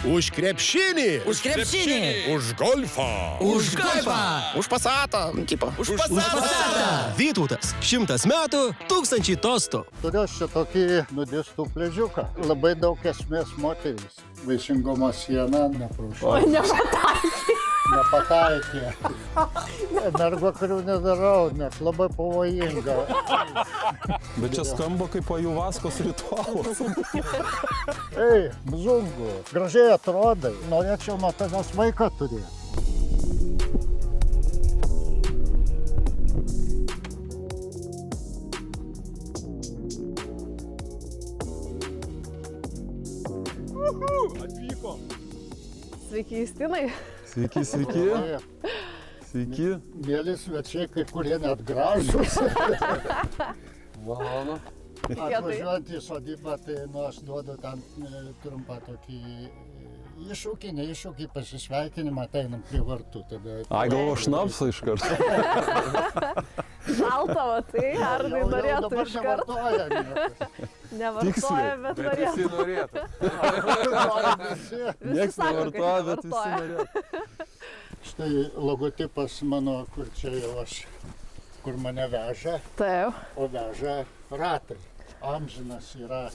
Už krepšinį. Už krepšinį. Už golfą. Už golfą. Už pasatą. Už pasatą. Vytautas. 100 metų, 1000 tostų. Turiu šitokį nudistų pliažiuką. Labai daug esmės moteris. Vaisingumo siena neprašau. Nepataikė. Mergokarių nedarau, nes labai pavojinga. Bet čia skamba kaip ajuvaskos ritualas. Ei, mzungu, gražiai atrodai. Norėčiau nuo tavęs vaiką turėti. Atvyko. Sveiki, Justinai. Sveiki. Sveiki. Mėly svečiai, kai kurie net gražus. Malonu. Atvažiuojant į sodybą, tai aš duodu tam trumpą tokį iššūkį, pasisveikinimą, ateinam prie vartų. Ai, galvo šnapsą iš karto. Šalta, tai ar tai norėtų iš karto? Nevartoja, bet norėtų. Niekas nevartoja, bet visi norėtų. Štai logotipas mano, kur čia jau aš, kur mane veža, Taip. o veža ratai. Amžinas yra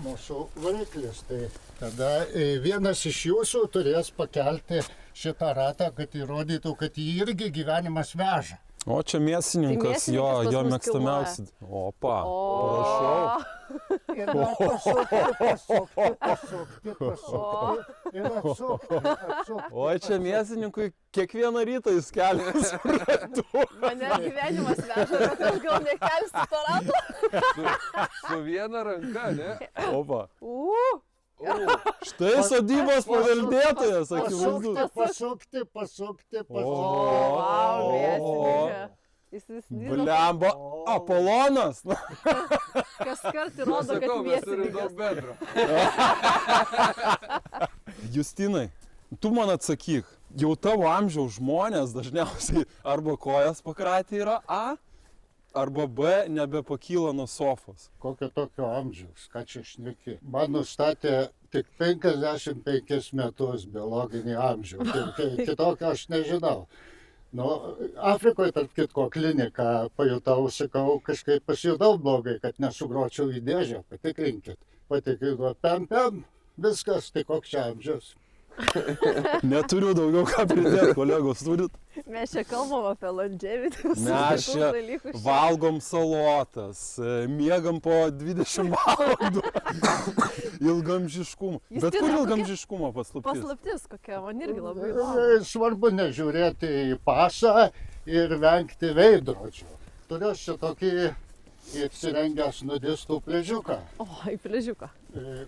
mūsų variklis. Tai tada vienas iš jūsų turės pakelti šitą ratą, kad įrodytų, kad jį irgi gyvenimas veža. O čia mėsininkas, jo mėgstamiausi. Opa, prašau. Ir pasukti. Ir atsukti. Oi, čia mėsininkui kiekvieną rytą jis kelias. Mane gyvenimas veža, bet aš gal nekelsiu to rato. Su viena ranka, ne? Opa. Štai sodybos paveldėtojas, akivaizdu. Pasukti. Vau, mėsininką. Jis vis dirba. Blemba, Apolonas. Kas kart įrodo, kad Mes turim daug mėsininkas. bendro. Justinai, tu man atsakyk, jau tavo amžiaus žmonės dažniausiai arba kojas pakratę yra A, arba B, nebepakyla nuo sofos. Kokio tokio amžiaus, ką čia šneki? Man nustatė tik 55 metus biologinį amžių. Kitokio aš nežinau. Nu, Afrikoje, tarp kitko, kliniką pajutau, sakau, kažkaip pasijutau blogai, kad nesugročiau į dėžę. Patikrinkit. Patikrinau, pem, viskas, tai koks čia amžius. Neturiu daugiau ką pridėti, kolegos, turit? Mes čia kalbam apie longevity. Mes čia valgom salotas, miegam po 20 valandų. Ilgamžiškumo. Bet kur ilgamžiškumo paslaptis? Paslaptis kokia, man irgi labai įdomu. Svarbu nežiūrėti į pasą ir vengti veidrodžių. Turiu šitokį įsirengęs nudistų pliažiuką. O, į pliažiuką.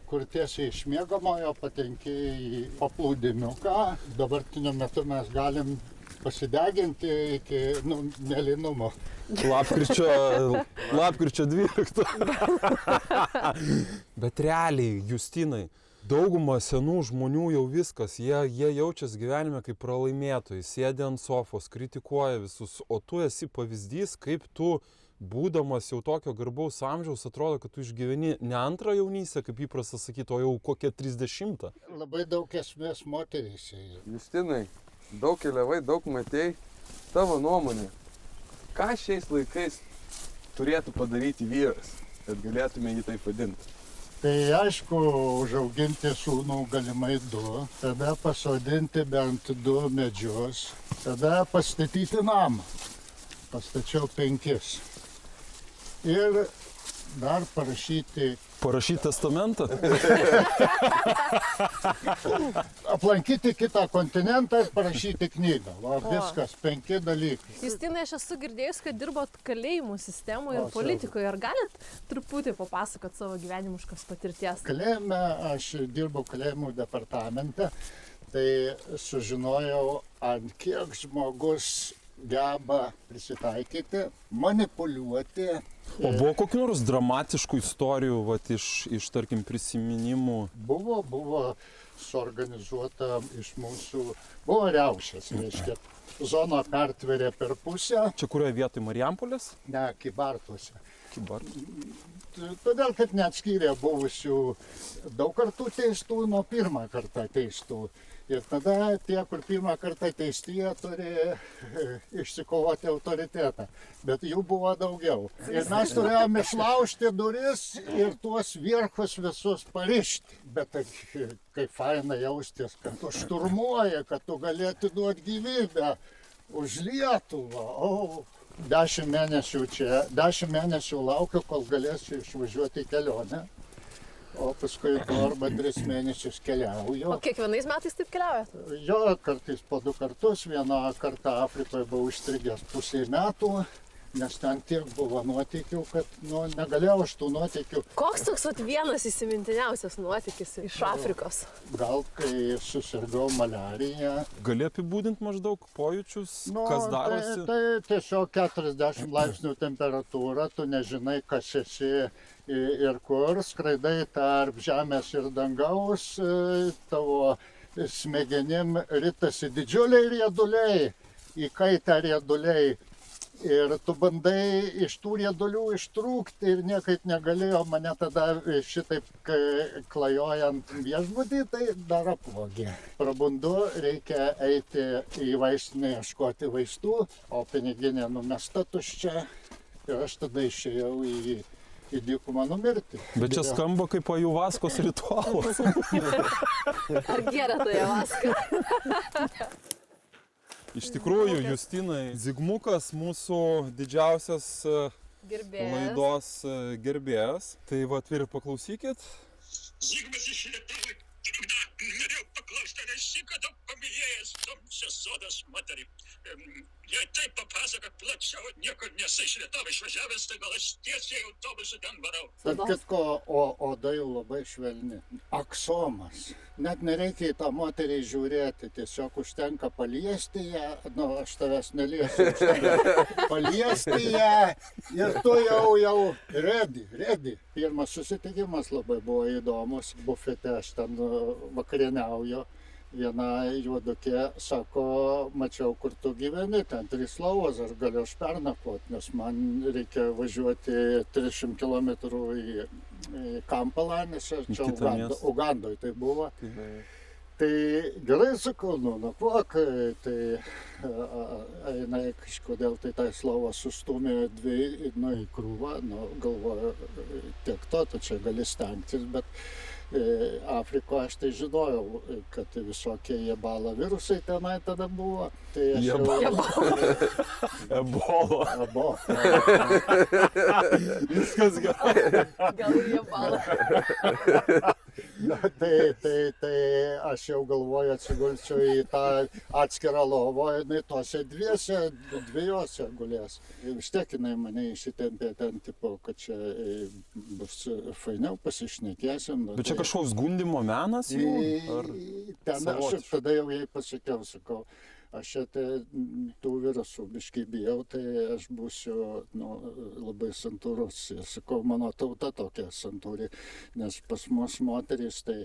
Kur tiesiai iš miegamojo patenki į paplūdimiuką. Dabartiniu metu mes galim pasideginti iki mėlynumo. Lapkričio 12. Bet realiai, Justinai, dauguma senų žmonių jau viskas, jie jaučiasi gyvenime kaip pralaimėtojai, sėdi ant sofos, kritikuoja visus, o tu esi pavyzdys, kaip tu, būdamas jau tokio garbaus amžiaus, atrodo, kad tu išgyveni ne antrą jaunystę, kaip įprasta sakyti, o jau kokią 30. Labai daug esmės moteryse. Justinai, daug keliavai, daug matei. Tavo nuomonė, ką šiais laikais turėtų padaryti vyras, kad galėtume jį taip vadinti? Tai aišku, užauginti sūnų galimai 2, tada pasodinti bent 2 medžius, tada pastatyti namą. Pastačiau 5. Ir dar parašyti... Parašyti testamentą? Aplankyti kitą kontinentą ir parašyti knygą. Va, viskas, 5 dalykai. Justinai, aš esu girdėjus, kad dirbot kalėjimų sistemoje ir politikoje. Ar galit truputį papasakot savo gyvenimiškos patirties? Kalėjime, aš dirbau kalėjimų departamente, tai sužinojau, ant kiek žmogus geba prisitaikyti, manipuliuoti. O buvo kokių nors dramatiškų istorijų, vat, iš tarkim, prisiminimų? Buvo suorganizuota iš mūsų, buvo riaušės, reiškia, zoną pertverė per pusę. Čia kurioje vietoje, Marijampolės? Ne, Kybartuose. Kybartų? Todėl, kad neatskyrė buvusių daug kartų teistų nuo pirmą kartą teistų. Ir tada tie, kur pirmą kartą teisti, jie turi išsikovoti autoritetą. Bet jų buvo daugiau. Ir mes turėjome išlaužti duris ir tuos vierchus visus parišti. Bet tai kaip faina jaustis, kad tu šturmuoji, kad tu gali atiduoti gyvybę už Lietuvą. O, 10 mėnesių čia, 10 mėnesių laukiu, kol galėsiu išvažiuoti į kelionę. O paskui 2 arba 3 mėnesius keliauju. O kiekvienais metais taip keliaujat? Jo, kartais po 2 kartus. Vieną kartą Afrikoje buvau užstrigęs pusę metų, nes ten tiek buvo nuotykių, kad negalėjau aš tų nuotykių. Koks toks vienas įsimintiniausias nuotykis iš Afrikos? Gal kai susirgau malariją. Gali apibūdinti maždaug pojūčius, kas darosi? Tai tiesiog 40 laipsnių temperatūra, tu nežinai, kas esi ir kur, skraidai tarp žemės ir dangaus, tavo smegenim ritasi didžiuliai rieduliai, įkaitę rieduliai. Ir tu bandai iš tų riedulių ištrūkti ir niekaip negalėjo mane tada šitaip klajojant viešbutį, tai dar apvogė. Prabundu, reikia eiti į vaistinę ieškoti vaistų, o piniginė numesta tuščia ir aš tada išėjau į dykumą numirti. Bet čia skamba kaip ajuvaskos ritualas. Ar gėrė tai avaską? Iš tikrųjų, Justinai, Zigmukas mūsų didžiausias laidos gerbėjas. Tai vat ir paklausykit. Zigmas iš Lietuvos. Norėjau paklausti, ar esi kada pamilėjęs tamsias sodas moterį. Jei taip papasakot plačiau, niekur nesi iš Lietuvos išvažiavęs, tai gal aš tiesiai autobusu ten varau. Tarp kitko, oda jau labai švelni. Aksomas. Net nereikia į tą moterį žiūrėti, tiesiog užtenka paliesti ją, aš tavęs neliesiu, užtenka paliesti ją ir tu jau ready. Pirmas susitikimas labai buvo įdomus, bufete aš ten vakarieniauju. Viena juodukė sako, mačiau, kur tu gyveni, ten 3 lovos, aš galiu pernakvoti, nes man reikia važiuoti 300 km į Kampalą, nes čia Ugandoje tai buvo. Tai gerai sakau, nakvok, tai jinai kažkodėl tai tą slovą sustumė 2 į krūvą, galvoju, tiek to, tu čia gali stengtis, bet Afrikoje aš tai žinojau, kad visokie jebala virusai tenai tada buvo. Tai aš Ebola. Viskas gerai. Gal ir jebala. Tai aš jau galvoju atsigulčiau į tą atskirą lovą, jinai tose 2 gulės. Vis tiek jinai mane įsitempė ten, tipo, kad čia bus fainiau, pasišnekėsim. Bet čia kažkoks gundimo menas jų? Ten aš tada jau jai pasakiau, sakau, aš čia tų virusų biškai bijau, tai aš būsiu labai santūrus. Sakau, mano tauta tokia santūri, nes pas mus moterys, tai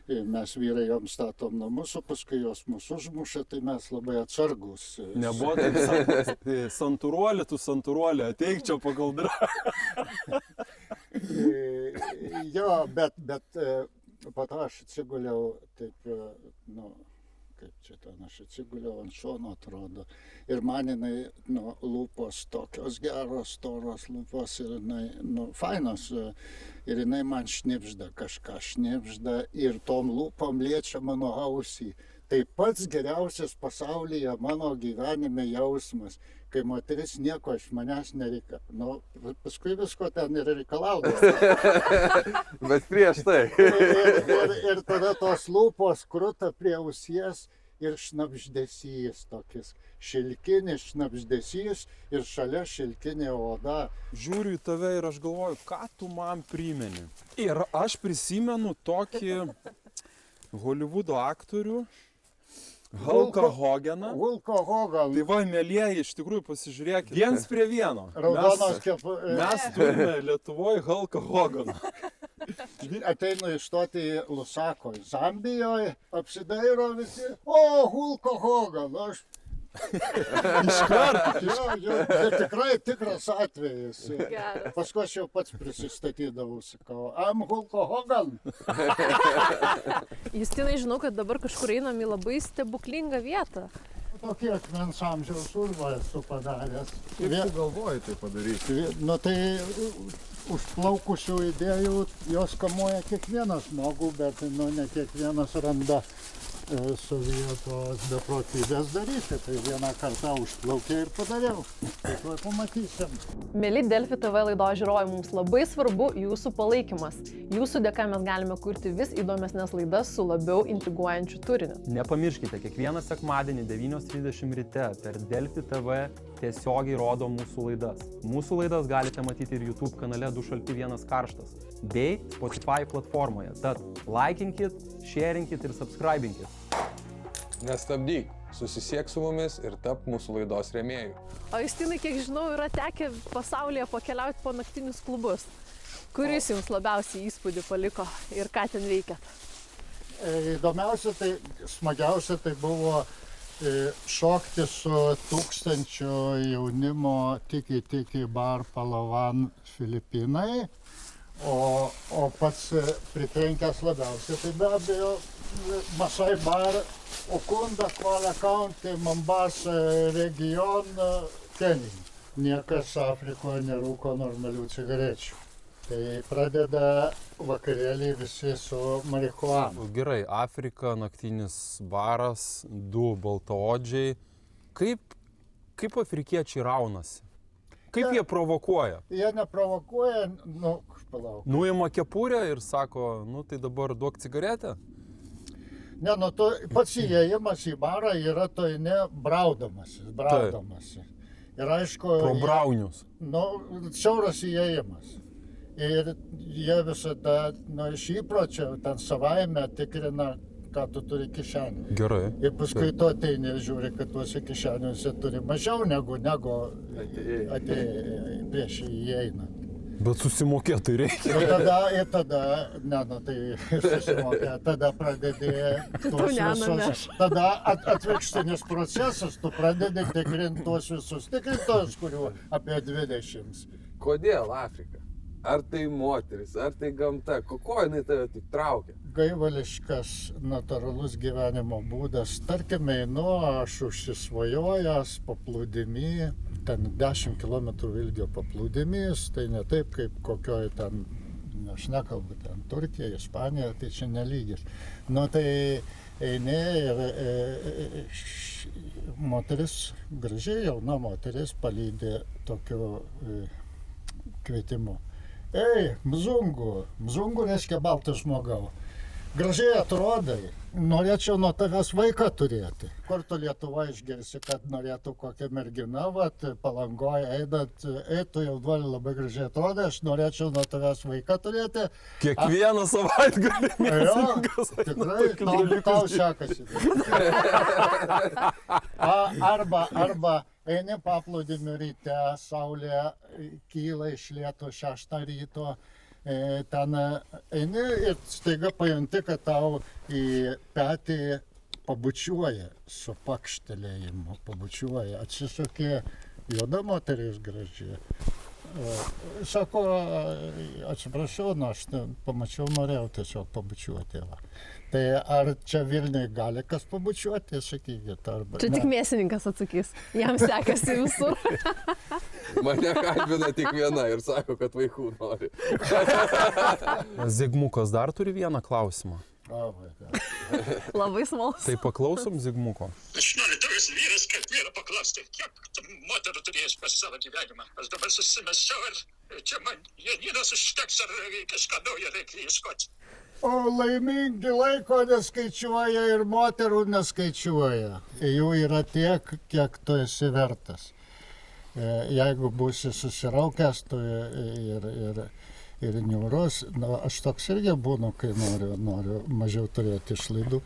mes vyrai joms statom namus, o paskui jos mus užmuša, tai mes labai atsargus. Nebuvo taip, santūruolė, tu santūruolė, ateik čia pakaldra. Jo, bet po to aš atsiguliau taip, kaip čia ten, aš atsiguliau ant šono, atrodo. Ir man jinai, lūpos tokios geros, storos lūpos ir jinai, fainos. Ir jinai man šnipžda, kažką šnipžda ir tom lūpom liečia mano ausį. Tai pats geriausias pasaulyje mano gyvenime jausmas, kai moteris nieko iš manęs nereikia. Paskui visko ten ir reikalaudavo. Bet prieš tai. Ir tada tos lūpos kruta prie ausies ir šnabždesys, tokis šilkinis šnabždesys ir šalia šilkinė oda. Žiūriu į tave ir aš galvoju, ką tu man primeni. Ir aš prisimenu tokį Holivudo aktorių, Hulką Hoganą. Hulką Hoganą. Tai va, mielieji, iš tikrųjų pasižiūrėkite. 1 prie 1. Raudonos Mes turime Lietuvoje Hulką Hoganą. Ateinu įstoti į Lusako, Zambijoje, apsidairo visi, o, Hulko Hogan, aš Jo, bet tikrai tikras atvejis. Geras. Paskui aš jau pats prisistatydavau, sakau, I'm Hulko Hogan. Justinai, žinau, kad dabar kažkur einam į labai stebuklingą vietą. Tokie akmens amžiaus urvą esu padaręs. Kaip tu galvoji tai padaryti? Nu tai užplaukusių idėjų jos kamuoja kiekvieną žmogų, bet ne kiekvienas randa sovietos beprotybės daryti. Tai vieną kartą užplaukė ir padariau. Tai tuoj pamatysim. Mieli Delfi TV laidos žiūrovai, mums labai svarbu jūsų palaikymas. Jūsų dėka mes galime kurti vis įdomesnės laidas su labiau intriguojančiu turiniu. Nepamirškite, kiekvieną sekmadienį 9:30 ryte per Delfi TV tiesiogiai rodo mūsų laidas. Mūsų laidas galite matyti ir YouTube kanale Du šalti vienas karštas bei Spotify platformoje. Tad laikinkit, sharingkit ir subscribinkit. Nestabdyk, susisiek su mumis ir tap mūsų laidos rėmėjų. O Justinai, kiek žinau, yra tekę pasaulyje pakeliauti po naktinius klubus. Kuris jums labiausiai įspūdį paliko ir ką ten veikėt? Įdomiausia, tai smagiausia tai buvo šokti su 1000 jaunimo tiki bar Palawan Filipinai, o pats pritrenkęs labiausiai tai be abejo Masai bar Ukunda, Kwale County, Mombasa region, Kenija. Niekas Afrikoje nerūko normalių cigarečių. Tai pradeda vakarėlį visi su marihuana. Gerai, Afrika, naktinis baras, 2 baltaodžiai. Kaip afrikiečiai raunasi? Kaip jie provokuoja? Jie neprovokuoja, palauk. Nuima kepurę ir sako, tai dabar duok cigaretę? Ne, pats įėjimas į barą yra braudamasi. Ir aišku... Pro braunius. Siauras įėjimas. Ir jie visada, iš įpročio, ten savaime tikrina, ką tu turi kišenį. Gerai. Ir paskui tu ateini ir žiūri, kad tuose kišeniuose turi mažiau negu atėjai prieš įėjimą. Bet susimokėti reikia. Ir tada, susimokė, tada pradedi tuos visus, tada atvirkštinis procesas, tu pradedi tikrinti tuos visus tikrintojus, kurių apie 20. Kodėl Afrika? Ar tai moteris, ar tai gamta? Ko jinai tave tik traukia? Gaivališkas, natūralus gyvenimo būdas. Tarkime, aš užsisvajojęs paplūdimy, ten 10 km ilgio paplūdimys, tai ne taip kaip kokioj ten, aš nekalbu, ten Turkija, Ispanija, tai čia nelygis. Tai eini ir moteris, gražiai jauna moteris, palydi tokiu kvietimu. Ei, mzungu. Mzungu reiškia baltas žmogau. Gražiai atrodai. Norėčiau nuo tavęs vaiką turėti. Kur tu Lietuvoje išgirsi, kad norėtų kokią merginą, Palangoje einant, tu jaunuoli labai gražiai atrodai, aš norėčiau nuo tavęs vaiką turėti. Kiekvieną savaitgalį mėsininkas. Tikrai, tau sekasi. Arba eini paplūdimiu ryte, saulė kyla iš lėto 6 ryto, ten eini ir staiga pajunti, kad tau į petį pabučiuoja, su pakštelėjimu pabučiuoja, atsisukė juoda moteris graži. Sako, atsiprašau, aš pamačiau, norėjau tiesiog pabučiuoti. Tai ar čia Vilniui gali kas pabučiuoti, sakykit, arba... Čia tik mėsininkas atsakys, jam sekasi visur. Mane kalbina tik viena ir sako, kad vaikų nori. Zigmukas dar turi vieną klausimą. Labai smalsus. Tai paklausom Zigmuko. Aš noriu tavęs vyras, kad vyro paklausti, kiek moterų turėjęs per savo gyvenimą. Aš dabar susimesčiau ir čia man Janinos užteks ar kažką naujo reikia ieškoti. O laimingi laiko neskaičiuoja ir moterų neskaičiuoja. Jų yra tiek, kiek tu esi vertas. Jeigu būsi susiraukęs, tu ir niūrus, aš toks irgi būnu, kai noriu mažiau turėti išlaidų.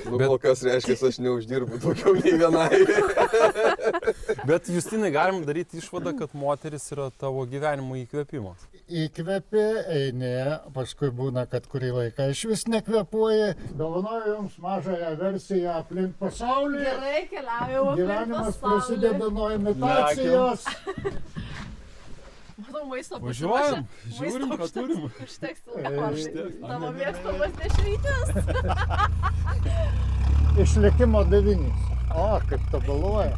Nu, kol kas reiškia, aš neuždirbu daugiau nei vienai. Bet Justinai, galim daryti išvadą, kad moteris yra tavo gyvenimo įkvėpimas. Įkvėpi, eini, paskui būna, kad kurį laiką iš vis nekvėpuoji. Dovanoju jums mažąją versiją aplink pasaulį. Gerai, keliaujam. Gyvenimas prasideda nuo imitacijos. Matau, maisto Važiuojam, žiūrim, ką turim. Užteks ilgai. Tavo mėgstamas dešrytis. Išlikimo 9. O, kaip tobaluoja.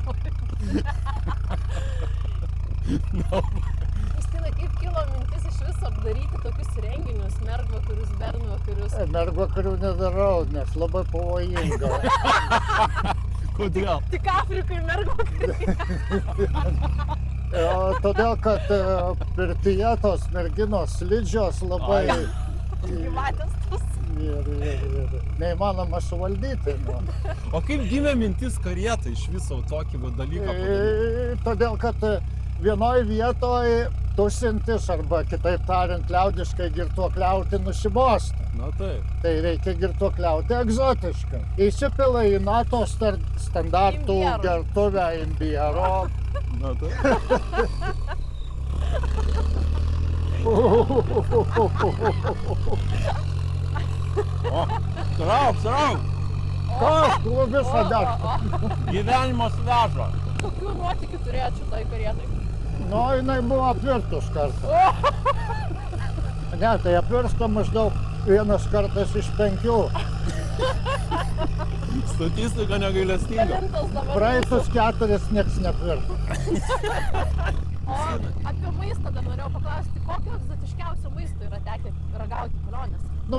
Justinai, kaip kilo mintis iš viso apdaryti tokius renginius, mergvakarius, bernvakarius? Mergvakarių nedarau, nes labai pavojinga. Kodėl? Tik Afrikai mergvakariai. Todėl, kad pirtyje tos merginos slidžios labai Gyvatės tos. ir neįmanoma suvaldyti. Nu. O kaip gimė mintis karietą iš viso tokį dalyką padaryti? Todėl, kad vienoj vietoj tusintis arba kitaip tariant liaudiškai girtuokliauti nusibosta. Na taip. Tai reikia girtuokliauti egzotiškai. Įsipila į NATO standartų Imbiero. gertuvę imbiero. Na taip. Srauk, srauk. Kas, tu visą degtą. Gyvenimas veža. Kokių nuotykių turėjot šitai karietai? Nu, jinai buvo apvirtus kartą. Ne, tai apvirsta maždaug 1 kartas iš 5. Statistika negailestinga. Kelintas dabar. Praeitus 4 nieks nepvirto. O apie maistą dar norėjau paklausti, kokio egzotiškiausio maisto yra tekę ragauti kelionės? Nu,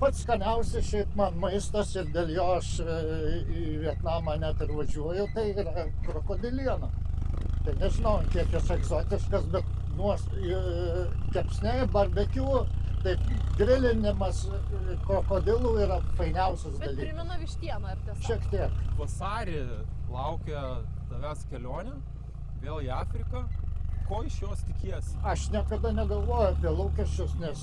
pats skaniausias šiaip man maistas ir dėl jo aš į Vietnamą net ir važiuoju, tai yra krokodiliena. Tai nežinau, kiek jis egzotiškas, bet kepsniai, barbekiu, taip grilinimas krokodilų yra fainiausias Bet dalykas. primena vištieną, ar tiesa? Šiek tiek. Vasarį laukia tavęs kelionė, vėl į Afriką. Ko iš jos tikiesi? Aš niekada negalvoju apie lūkesčius, nes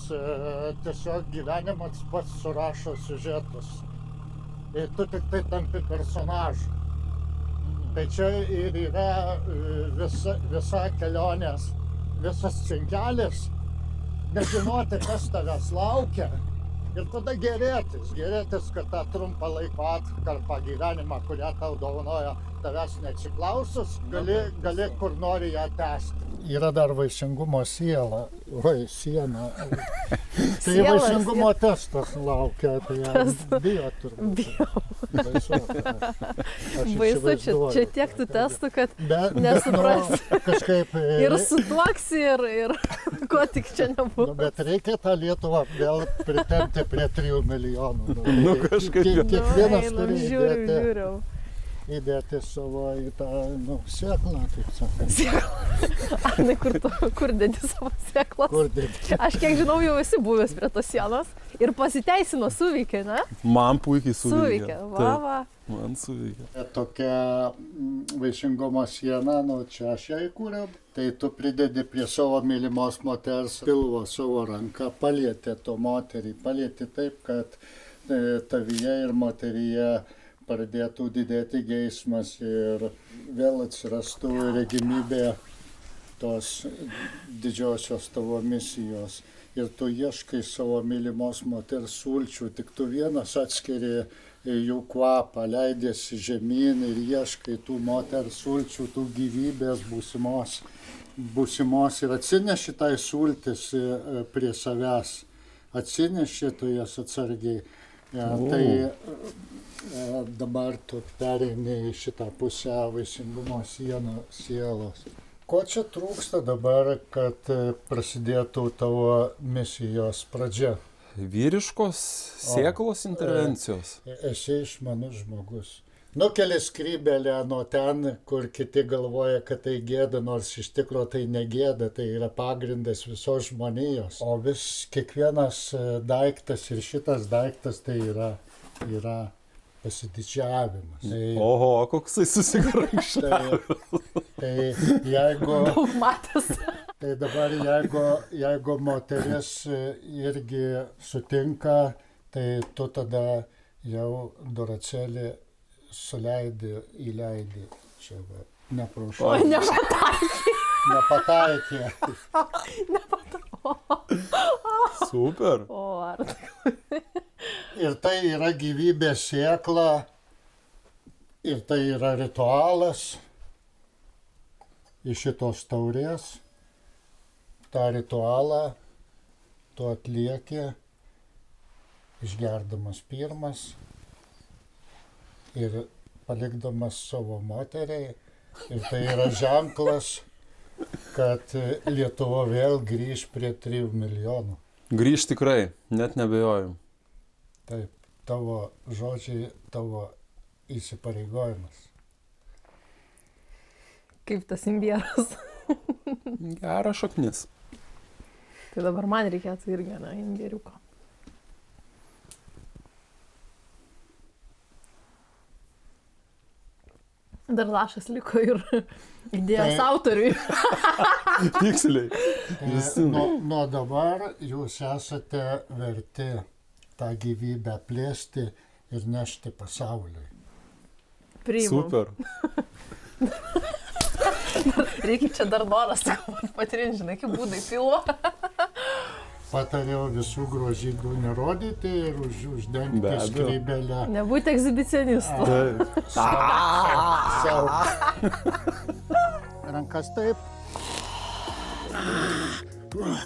tiesiog gyvenimas pats surašo siužetus. Ir tu tik tai tampi personažu. Tai čia ir yra visa kelionės, visas cinkelis, nežinoti, kas tavęs laukia. Ir tada gerėtis, kad tą trumpą laiko atkarpą gyvenimą, kurią tau dovanoja, tavęs neatsiklausus, gali kur nori ją tęsti. Yra dar vaisingumo siela, siena. Tai vaisingumo testas laukia, tai bijo turbūt. Baisu, čia tiek tų testų, kad Bet nesuprasi. Kažkaip. Ir sutuoksi, ir ko tik čia nebūtų. Bet reikia tą Lietuvą vėl pritempti prie 3 milijonų. Nu, kažkaip jau. Kiekvienas turi Žiūriu. įdėti savo į tą sėklą, taip sakant. Arnai, kur dedi savo sėklas? Kur dėti? Aš kiek žinau, jau esi buvęs prie tos sienos ir pasiteisino, suveikė, ne? Man puikiai suveikė. Va. Man suveikė. Tokia vaisingumo siena, čia aš ją įkūriau. Tai tu pridedi prie savo mylimos moters pilvo savo ranką, palieti to moterį, palieti taip, kad tavyje ir moteryje pradėtų didėti geismas ir vėl atsirastų regimybė tos didžiosios tavo misijos. Ir tu ieškai savo mylimos moters sulčių, tik tu vienas atskiri jų kvapą, leidėsi žemyn ir ieškai tų moters sulčių, tų gyvybės būsimos ir atsineši tai sultis prie savęs. Atsineši tu jas atsargiai. Tai dabar tu pereini į šitą pusę vaisingumo sielos. Ko čia trūksta dabar, kad prasidėtų tavo misijos pradžia? Vyriškos sėklos intervencijos. Esi išmanus žmogus. Nukeli skrybelę nuo ten, kur kiti galvoja, kad tai gėda, nors iš tikro tai negėda, tai yra pagrindas visos žmonijos. O kiekvienas daiktas ir šitas daiktas tai yra pasididžiavimas. Tai, Oho, koksai susigrankštavęs. tai jeigu... Daug matęs. Tai dabar jeigu moteris irgi sutinka tai tu tada jau Doracelį įleidai. Čia va, neprašau. Oi, nepataikė. Nepataikė. Super. O, ar Ir tai yra gyvybės sėkla, ir tai yra ritualas iš šitos taurės. Ta ritualą tu atlieki, išgerdamas pirmas ir palikdamas savo moteriai. Ir tai yra ženklas, kad Lietuva vėl grįž prie 3 milijonų. Grįž tikrai, net nebejoju. Taip, tavo žodžiai, tavo įsipareigojimas. kaip tas imbieras. Geras šaknis. Tai dabar man reikėtų irgi, ne, imbieriuko. Dar lašas liko ir idėjos autoriui. Tiksliai. Nuo dabar jūs esate verti tą gyvybę plėsti ir nešti pasauliui. Priimam. Super. Reikia čia dar noras patirinti, žinai, kaip būdai pilvo. Patariau visų grožybių nerodyti ir uždengti Be abejo. skrybelę. Nebūti egzibicionistu. Rankas taip.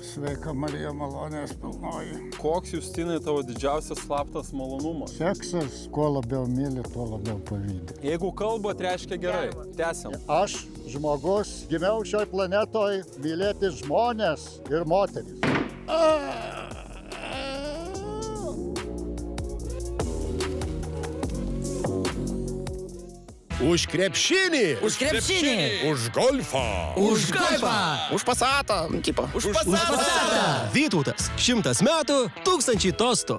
Sveika Marija, malonės pilnoji. Koks, Justinai, tavo didžiausias slaptas malonumas? Seksas, kuo labiau myli, tuo labiau pavydi. Jeigu kalbat, reiškia gerai. Tęsiam. Aš, žmogus, gimiau šioj planetoj mylėti žmonės ir moteris. Už krepšinį. Už krepšinį. Už golfą. Už golfą. Už pasatą. Tipo. Už pasatą. Vytautas. 100 metų, 1000 tostų.